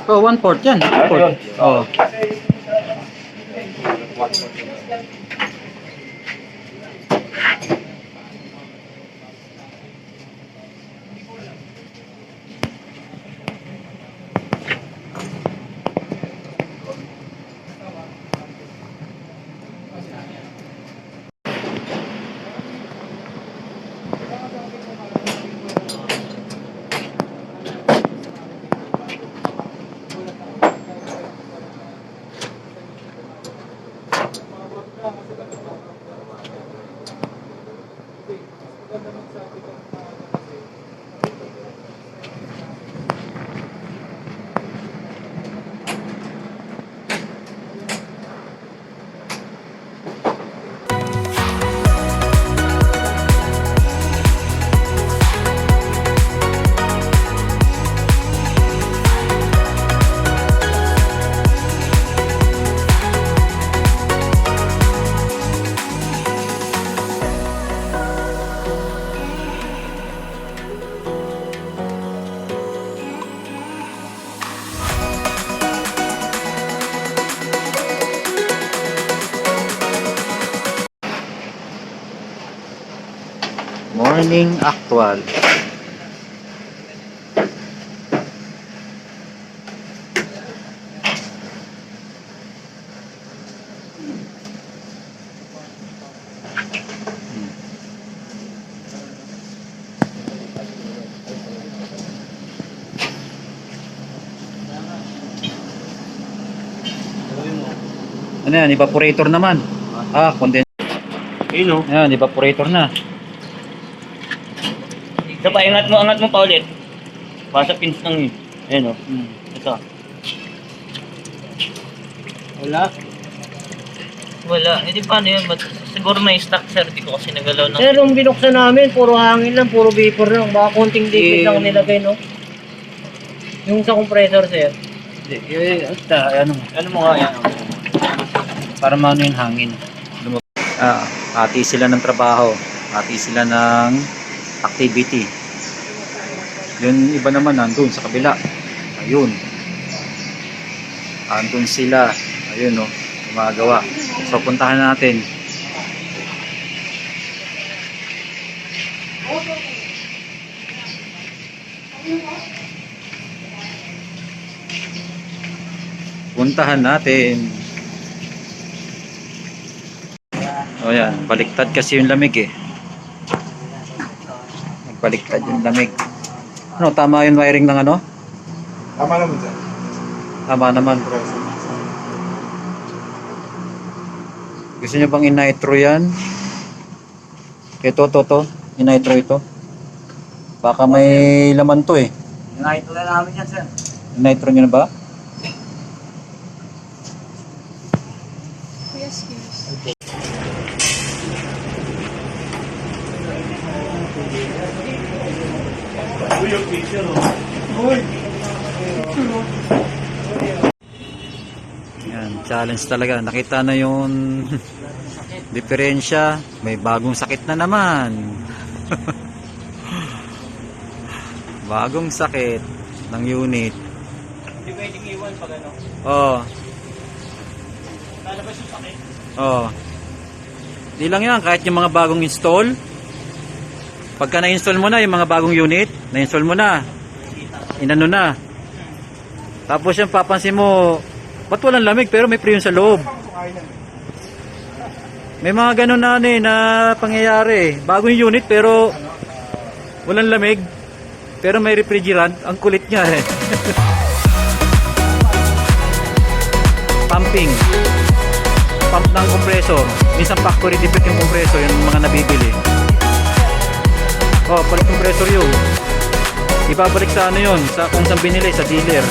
Oh, 1/4 yan. 1/4. Oh. Morning Actual. Ano yan? Evaporator naman. Ah, condenser. Ayun o. Yan, evaporator na. Ito pa, angat mo pa ulit. Basta pins lang yun. Ayun o. Ito. Wala. Hindi paano yun? Siguro may stock sir. Di ko kasi nagalaw ng... Sir, nung binuksan namin, puro hangin lang, puro vapor lang. Baka konting liquid lang nilagay, no? Yung sa compressor, sir. Ano mo nga yan? Para maano yung hangin. Hati sila ng trabaho. Hati sila ng activity. Yung iba naman nandun sa kabila. Ayun. Andun sila. Ayun o. Gumagawa. So puntahan natin. Puntahan natin. O yan, baliktad kasi yung lamig eh. Nagbaliktad yung lamig. Ano, tama yung wiring ng ano? Tama naman sir. Tama naman. Gusto nyo bang in-nitro yan? Ito, in-nitro ito. Baka may laman to eh. Nakita na namin yan sir. In-nitro nyo na ba? Yes, yes. Yan, challenge talaga. Nakita na yung diferensya. May bagong sakit na naman. Bagong sakit ng unit. Hindi pwedeng iwan pag ano. Oh, Lalabas yung sakit. oh. Di lang yan, kahit yung mga bagong install. Pagka na-install mo na yung mga bagong unit, na-install mo na. Inano na. Tapos yung papansin mo, ba't walang lamig pero may preyon sa loob? May mga ganun na na pangyayari. Bagong unit pero walang lamig. Pero may refrigerant. Ang kulit niya eh. Pumping. Pump ng compressor. Minsan factory defect yung compressor, yung mga nabibili. Oh, palit compressor yun. Ibabalik sa ano yun, sa kung saan binili, sa dealer.